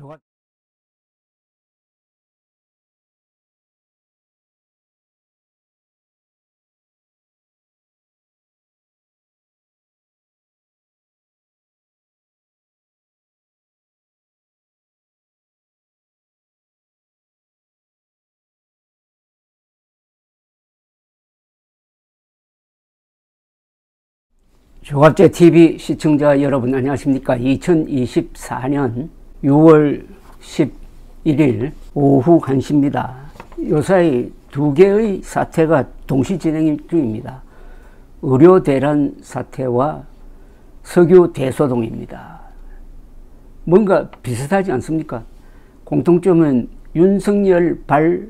저 조갑제 TV 시청자 여러분 안녕하십니까. 2024년 6월 11일 오후 1시입니다. 요사이 두 개의 사태가 동시 진행 중입니다. 의료 대란 사태와 석유 대소동입니다. 뭔가 비슷하지 않습니까? 공통점은 윤석열 발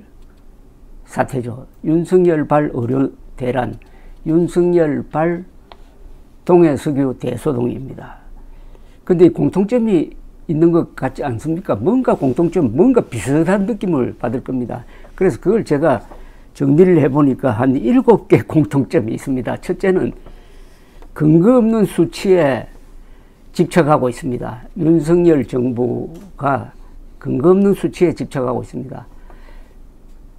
사태죠. 윤석열 발 의료 대란, 윤석열 발 동해석유 대소동입니다. 근데 공통점이 있는 것 같지 않습니까? 뭔가 공통점, 뭔가 비슷한 느낌을 받을 겁니다. 그래서 그걸 제가 정리를 해보니까 한 7개 공통점이 있습니다. 첫째는 근거 없는 수치에 집착하고 있습니다. 윤석열 정부가 근거 없는 수치에 집착하고 있습니다.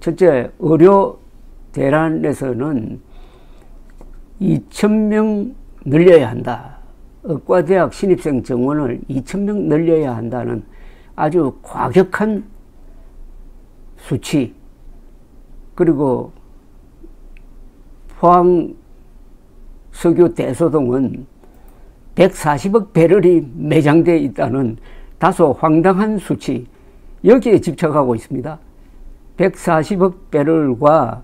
첫째, 의료 대란에서는 2,000명 늘려야 한다. 의과대학 신입생 정원을 2,000명 늘려야 한다는 아주 과격한 수치, 그리고 포항 석유 대소동은 140억 배럴이 매장되어 있다는 다소 황당한 수치, 여기에 집착하고 있습니다. 140억 배럴과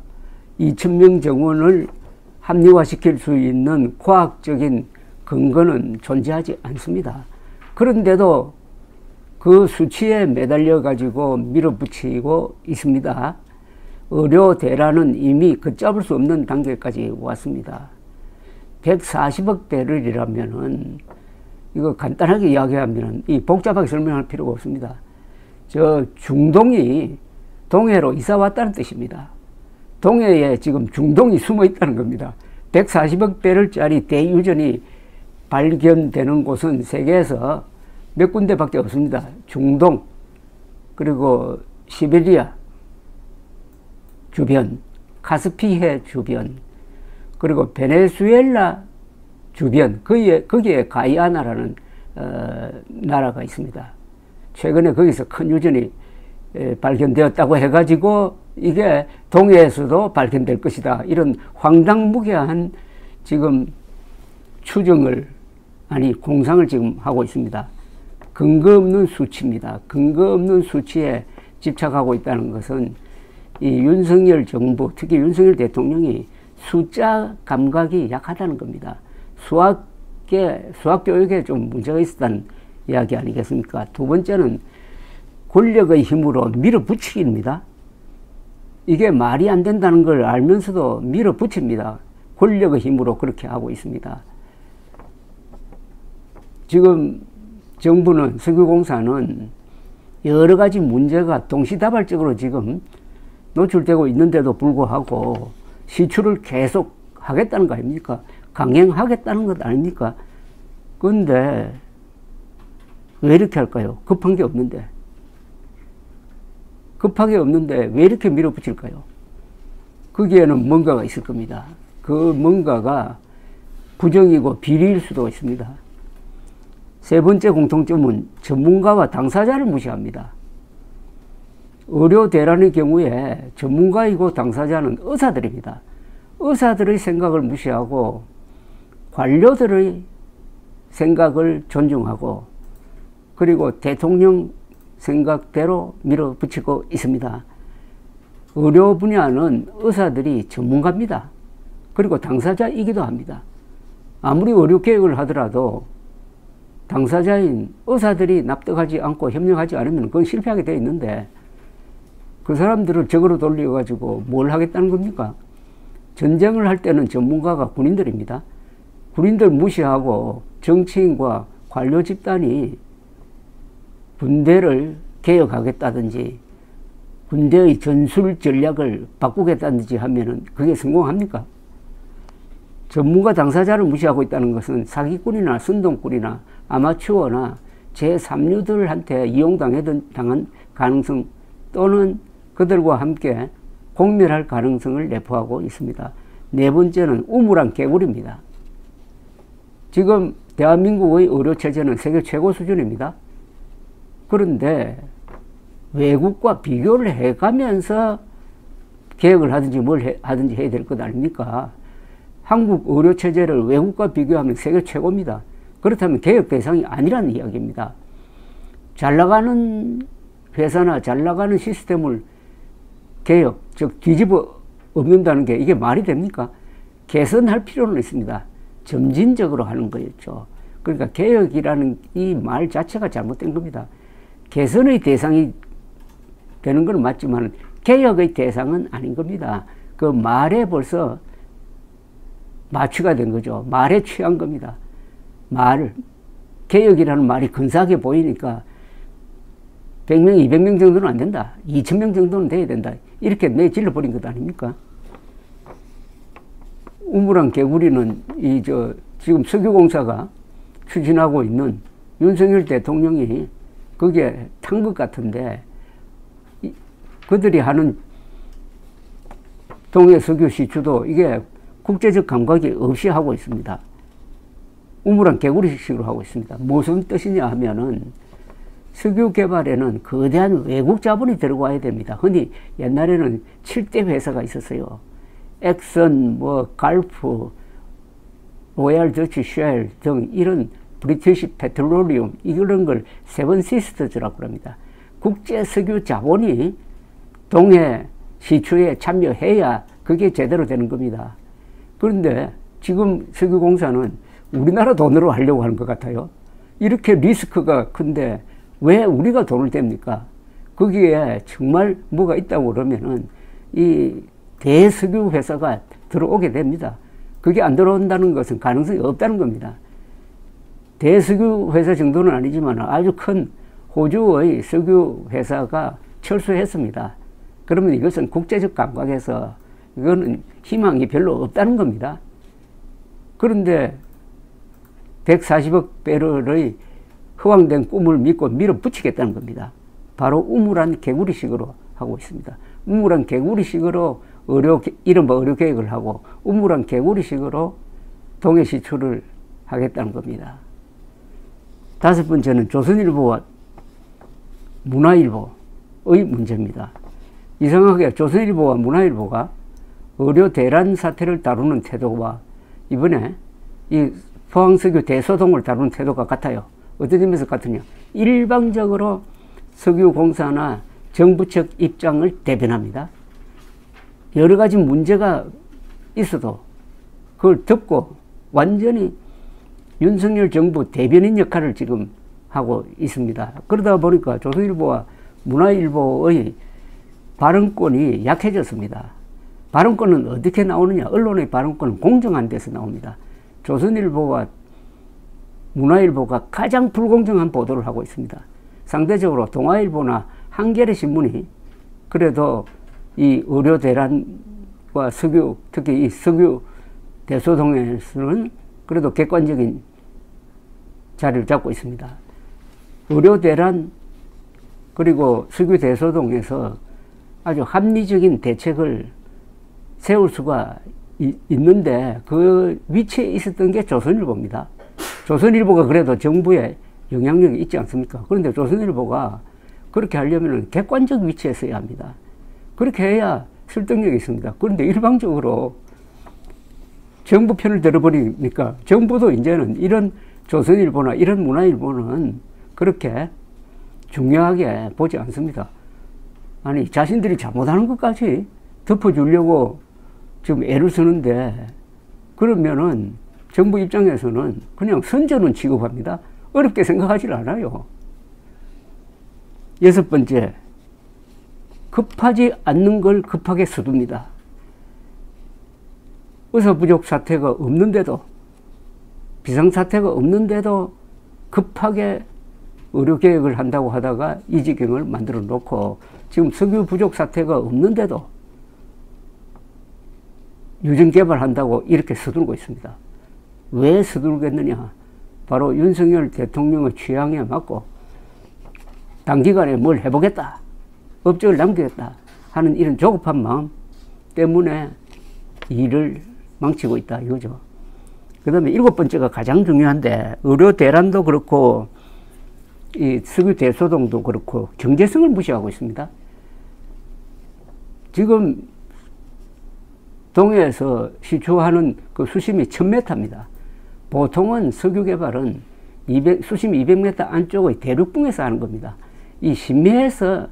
2,000명 정원을 합리화시킬 수 있는 과학적인 근거는 존재하지 않습니다. 그런데도 그 수치에 매달려 가지고 밀어붙이고 있습니다. 의료 대란은 이미 걷잡을 수 없는 단계까지 왔습니다. 140억 배럴이라면은 이거 간단하게 이야기하면 이 복잡하게 설명할 필요가 없습니다. 저 중동이 동해로 이사 왔다는 뜻입니다. 동해에 지금 중동이 숨어 있다는 겁니다. 140억 배럴짜리 대유전이 발견되는 곳은 세계에서 몇 군데밖에 없습니다. 중동, 그리고 시베리아 주변, 카스피해 주변, 그리고 베네수엘라 주변, 거기에 가이아나라는 나라가 있습니다. 최근에 거기서 큰 유전이 발견되었다고 해가지고 이게 동해에서도 발견될 것이다, 이런 황당무계한 지금 추정을, 아니 공상을 지금 하고 있습니다. 근거 없는 수치입니다. 근거 없는 수치에 집착하고 있다는 것은 이 윤석열 정부, 특히 윤석열 대통령이 숫자 감각이 약하다는 겁니다. 수학 교육에 좀 문제가 있었다는 이야기 아니겠습니까? 두 번째는 권력의 힘으로 밀어붙이기입니다. 이게 말이 안 된다는 걸 알면서도 밀어붙입니다. 권력의 힘으로 그렇게 하고 있습니다. 지금 정부는, 석유공사는 여러 가지 문제가 동시다발적으로 지금 노출되고 있는데도 불구하고 시추를 계속 하겠다는 거 아닙니까? 강행하겠다는 것 아닙니까? 근데 왜 이렇게 할까요? 급한 게 없는데. 급하게 없는데 왜 이렇게 밀어붙일까요? 거기에는 뭔가가 있을 겁니다. 그 뭔가가 부정이고 비리일 수도 있습니다. 세 번째 공통점은 전문가와 당사자를 무시합니다. 의료 대란의 경우에 전문가이고 당사자는 의사들입니다. 의사들의 생각을 무시하고 관료들의 생각을 존중하고, 그리고 대통령 생각대로 밀어붙이고 있습니다. 의료 분야는 의사들이 전문가입니다. 그리고 당사자이기도 합니다. 아무리 의료 개혁을 하더라도 당사자인 의사들이 납득하지 않고 협력하지 않으면 그건 실패하게 되어 있는데, 그 사람들을 적으로 돌려가지고 뭘 하겠다는 겁니까? 전쟁을 할 때는 전문가가 군인들입니다. 군인들 무시하고 정치인과 관료 집단이 군대를 개혁하겠다든지 군대의 전술 전략을 바꾸겠다든지 하면은 그게 성공합니까? 전문가 당사자를 무시하고 있다는 것은 사기꾼이나 선동꾼이나 아마추어나 제3류들한테 이용당한 가능성 또는 그들과 함께 공멸할 가능성을 내포하고 있습니다. 네 번째는 우물안 개구리입니다. 지금 대한민국의 의료체제는 세계 최고 수준입니다. 그런데 외국과 비교를 해가면서 개혁을 하든지 뭘 하든지 해야 될 것 아닙니까? 한국 의료체제를 외국과 비교하면 세계 최고입니다. 그렇다면 개혁 대상이 아니라는 이야기입니다. 잘 나가는 회사나 잘 나가는 시스템을 개혁, 즉 뒤집어 엎는다는 게 이게 말이 됩니까? 개선할 필요는 있습니다. 점진적으로 하는 거였죠. 그러니까 개혁이라는 이 말 자체가 잘못된 겁니다. 개선의 대상이 되는 건 맞지만 개혁의 대상은 아닌 겁니다. 그 말에 벌써 마취가 된 거죠. 말에 취한 겁니다. 개혁이라는 말이 근사하게 보이니까 100명, 200명 정도는 안 된다. 2000명 정도는 돼야 된다. 이렇게 내질러 버린 것 아닙니까? 우물안 개구리는 지금 석유공사가 추진하고 있는 윤석열 대통령이 거기에 탄 것 같은데, 그들이 하는 동해 석유 시추도 이게 국제적 감각이 없이 하고 있습니다. 우물안 개구리식으로 하고 있습니다. 무슨 뜻이냐 하면은 석유 개발에는 거대한 외국 자본이 들어가야 됩니다. 흔히 옛날에는 7대 회사가 있었어요. 엑선, 갈프, 로얄 더치 쉘 등 이런 브리티시 페트롤리움 이런 걸 세븐 시스터즈라고 합니다. 국제 석유 자본이 동해 시추에 참여해야 그게 제대로 되는 겁니다. 그런데 지금 석유공사는 우리나라 돈으로 하려고 하는 것 같아요. 이렇게 리스크가 큰데 왜 우리가 돈을 댑니까? 거기에 정말 뭐가 있다고 그러면은 이 대석유 회사가 들어오게 됩니다. 그게 안 들어온다는 것은 가능성이 없다는 겁니다. 대석유 회사 정도는 아니지만 아주 큰 호주의 석유 회사가 철수했습니다. 그러면 이것은 국제적 감각에서 이거는 희망이 별로 없다는 겁니다. 그런데 140억 배럴의 허황된 꿈을 믿고 밀어붙이겠다는 겁니다. 바로 우물안 개구리식으로 하고 있습니다. 우물안 개구리식으로 이른바 의료개혁을 하고 우물안 개구리식으로 동해 시추를 하겠다는 겁니다. 다섯 번째는 조선일보와 문화일보의 문제입니다. 이상하게 조선일보와 문화일보가 의료 대란 사태를 다루는 태도와 이번에 이 포항석유 대소동을 다루는 태도가 같아요. 어떤 점에서 같으냐? 일방적으로 석유공사나 정부 측 입장을 대변합니다. 여러 가지 문제가 있어도 그걸 듣고 완전히 윤석열 정부 대변인 역할을 지금 하고 있습니다. 그러다 보니까 조선일보와 문화일보의 발언권이 약해졌습니다. 발언권은 어떻게 나오느냐? 언론의 발언권은 공정한 데서 나옵니다. 조선일보와 문화일보가 가장 불공정한 보도를 하고 있습니다. 상대적으로 동아일보나 한겨레 신문이 그래도 이 의료 대란과 석유, 특히 이 석유 대소동에서는 그래도 객관적인 자리를 잡고 있습니다. 의료 대란 그리고 석유 대소동에서 아주 합리적인 대책을 세울 수가 있는데 그 위치에 있었던 게 조선일보입니다. 조선일보가 그래도 정부에 영향력이 있지 않습니까? 그런데 조선일보가 그렇게 하려면 객관적 위치에 서야 합니다. 그렇게 해야 설득력이 있습니다. 그런데 일방적으로 정부 편을 들어버리니까 정부도 이제는 이런 조선일보나 이런 문화일보는 그렇게 중요하게 보지 않습니다. 아니, 자신들이 잘못하는 것까지 덮어주려고 지금 애를 쓰는데 그러면은 정부 입장에서는 그냥 선전은 취급합니다. 어렵게 생각하지 않아요. 여섯 번째, 급하지 않는 걸 급하게 서둡니다. 의사 부족 사태가 없는데도, 비상사태가 없는데도 급하게 의료개혁을 한다고 하다가 이 지경을 만들어 놓고 지금 석유 부족 사태가 없는데도 유전 개발한다고 이렇게 서두르고 있습니다. 왜 서두르겠느냐? 바로 윤석열 대통령의 취향에 맞고 단기간에 뭘 해보겠다, 업적을 남기겠다 하는 이런 조급한 마음 때문에 일을 망치고 있다 이거죠. 그 다음에 7번째가 가장 중요한데, 의료 대란도 그렇고 이 석유 대소동도 그렇고 경제성을 무시하고 있습니다. 지금 동해에서 시추하는 그 수심이 1000m입니다. 보통은 석유 개발은 수심 200m 안쪽의 대륙붕에서 하는 겁니다. 이 심해에서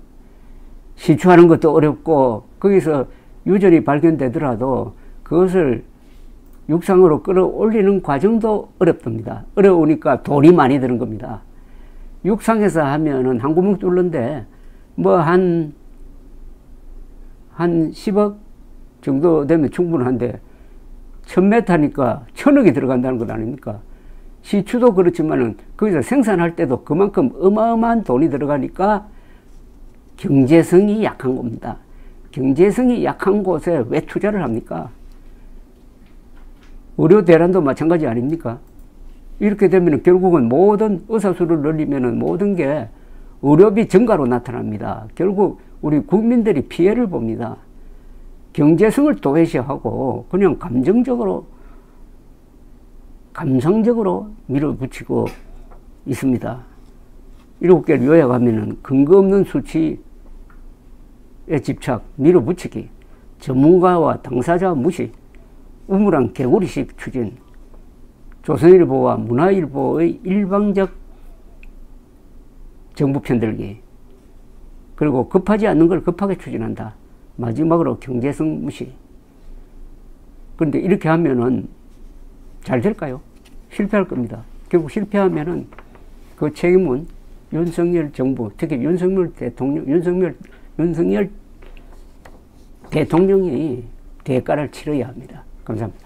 시추하는 것도 어렵고, 거기서 유전이 발견되더라도 그것을 육상으로 끌어올리는 과정도 어렵답니다. 어려우니까 돈이 많이 드는 겁니다. 육상에서 하면은 한 구멍 뚫는데 뭐 한 10억 정도 되면 충분한데 1000m니까 1000억이 들어간다는 것 아닙니까? 시추도 그렇지만은 거기서 생산할 때도 그만큼 어마어마한 돈이 들어가니까 경제성이 약한 겁니다. 경제성이 약한 곳에 왜 투자를 합니까? 의료 대란도 마찬가지 아닙니까? 이렇게 되면 결국은 모든 의사수를 늘리면 모든 게 의료비 증가로 나타납니다. 결국 우리 국민들이 피해를 봅니다. 경제성을 도외시하고 그냥 감성적으로 밀어붙이고 있습니다. 7개를 요약하면 근거 없는 수치에 집착, 밀어붙이기, 전문가와 당사자 무시, 우물안 개구리식 추진, 조선일보와 문화일보의 일방적 정부 편들기, 그리고 급하지 않는 걸 급하게 추진한다. 마지막으로 경제성 무시. 그런데 이렇게 하면은 잘 될까요? 실패할 겁니다. 결국 실패하면은 그 책임은 윤석열 정부, 특히 윤석열 대통령이 대가를 치러야 합니다. 감사합니다.